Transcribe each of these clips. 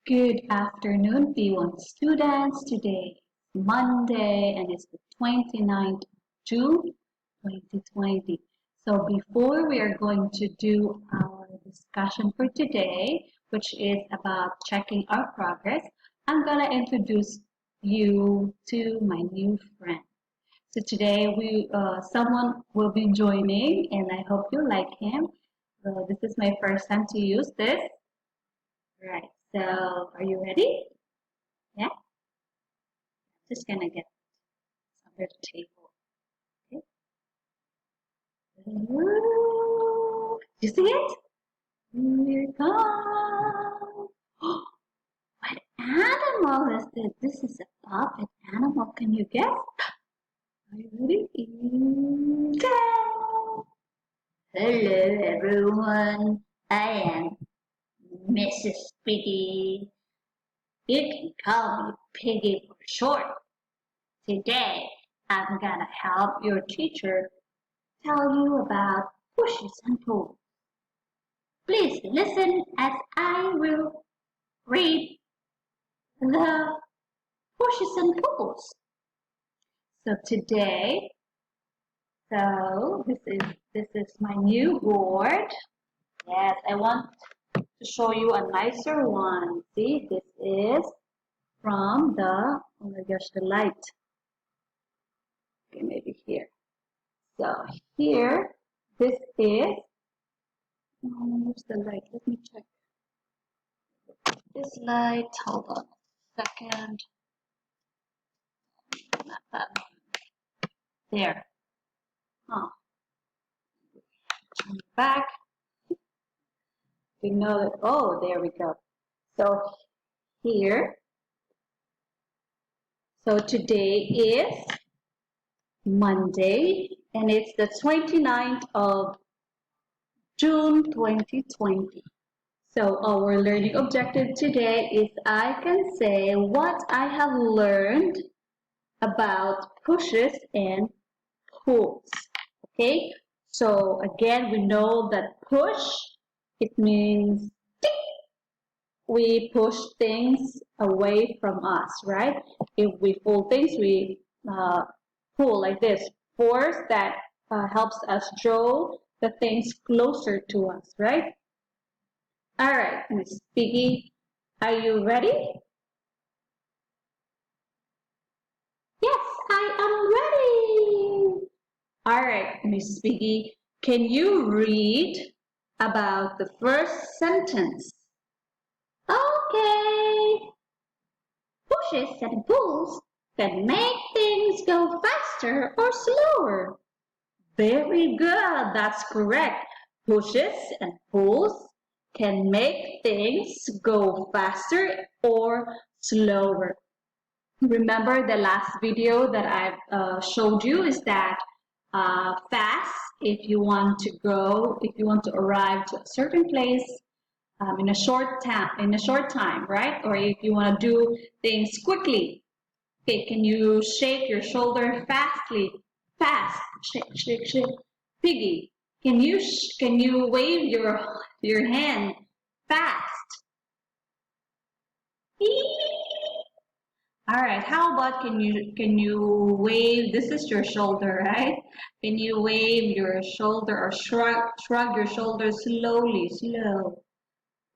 Good afternoon, P1 students. Today is Monday and it's the 29th of June 2020. So before we are going to do our discussion for today, which is about checking our progress, I'm going to introduce you to my new friend. So today someone will be joining and I hope you like him. This is my first time to use this. Right, so are you ready? Yeah? I'm just gonna get under the table. Okay. Ooh, you see it? Here it comes. What animal is this? This is a puppet animal. Can you guess? Are you ready? Go! Hello everyone. I am Mrs. Piggy. You can call me Piggy for short. Today, I'm gonna help your teacher tell you about pushes and pulls. Please listen as I will read the pushes and pulls. So today, this is my new board. Yes, I want to show you a nicer one. See, this is from oh my gosh, the light. Okay, maybe here. So here, this is, where's the light? Let me check. This light, hold on a second. Not that one. There. Oh, turn it back. You know that, oh, there we go. So here, so today is Monday and it's the 29th of June 2020. So our learning objective today is I can say what I have learned about pushes and pulls. Okay, so again, we know that push, it means we push things away from us, right? If we pull things, we pull like this, force that helps us draw the things closer to us, right? All right, Miss Piggy, are you ready? Yes, I am ready. All right, Miss Piggy, can you read about the first sentence? Okay. Pushes and pulls can make things go faster or slower. Very good, that's correct. Pushes and pulls can make things go faster or slower. Remember the last video that I've showed you is that fast, if you want to arrive to a certain place in a short time, right? Or if you want to do things quickly, okay, can you shake your shoulder fast, shake, shake, shake. Piggy, can you wave your hand fast? All right, how about can you wave, this is your shoulder, right? Can you wave your shoulder or shrug your shoulders slowly, slow.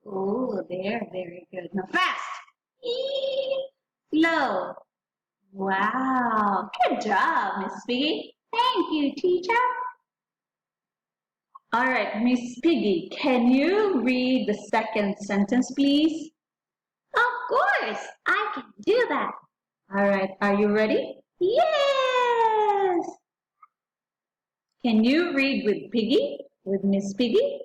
Oh, there, very good. Now fast. Slow. Wow, good job, Miss Piggy. Thank you, teacher. All right, Miss Piggy, can you read the second sentence, please? Of course, I can do that. All right, are you ready? Yes! Can you read with Piggy, with Miss Piggy?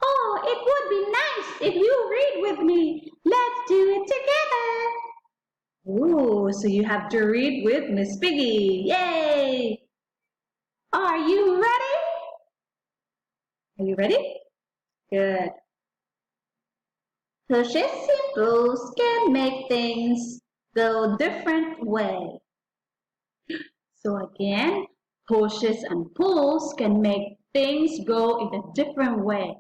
Oh, it would be nice if you read with me. Let's do it together. Ooh, so you have to read with Miss Piggy. Yay! Are you ready? Are you ready? Good. Pushes and pulls can make things go different way. So again, pushes and pulls can make things go in a different way.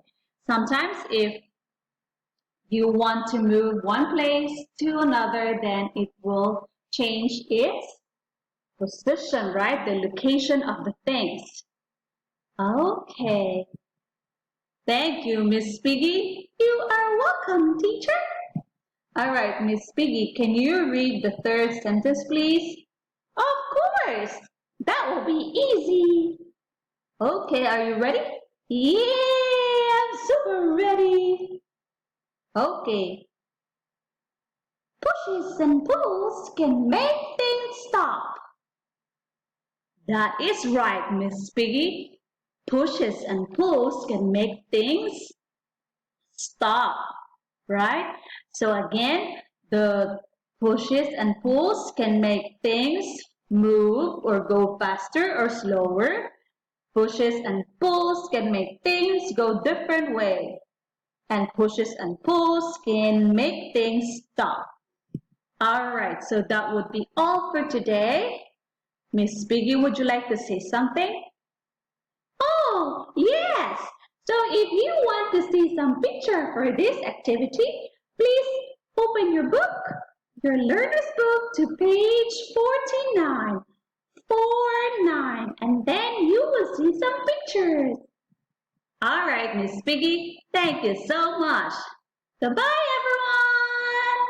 Sometimes if you want to move one place to another, then it will change its position, right? The location of the things. Okay. Thank you, Miss Piggy. You are welcome, teacher. All right, Miss Piggy, can you read the third sentence, please? Of course. That will be easy. Okay, are you ready? Yeah, I'm super ready. Okay. Pushes and pulls can make things stop. That is right, Miss Piggy. Pushes and pulls can make things stop, right? So again, the pushes and pulls can make things move or go faster or slower. Pushes and pulls can make things go different way. And pushes and pulls can make things stop. All right, so that would be all for today. Miss Piggy, would you like to say something? Oh, yes. So if you want to see some picture for this activity, please open your book, your learner's book, to page 49. 49, and then you will see some pictures. All right, Miss Piggy, thank you so much. Goodbye, everyone.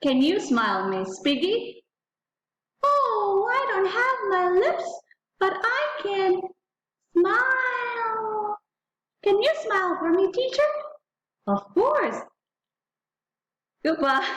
Can you smile, Miss Piggy? Oh, I don't have my lips, but I can smile. Can you smile for me, teacher? Of course. Goodbye.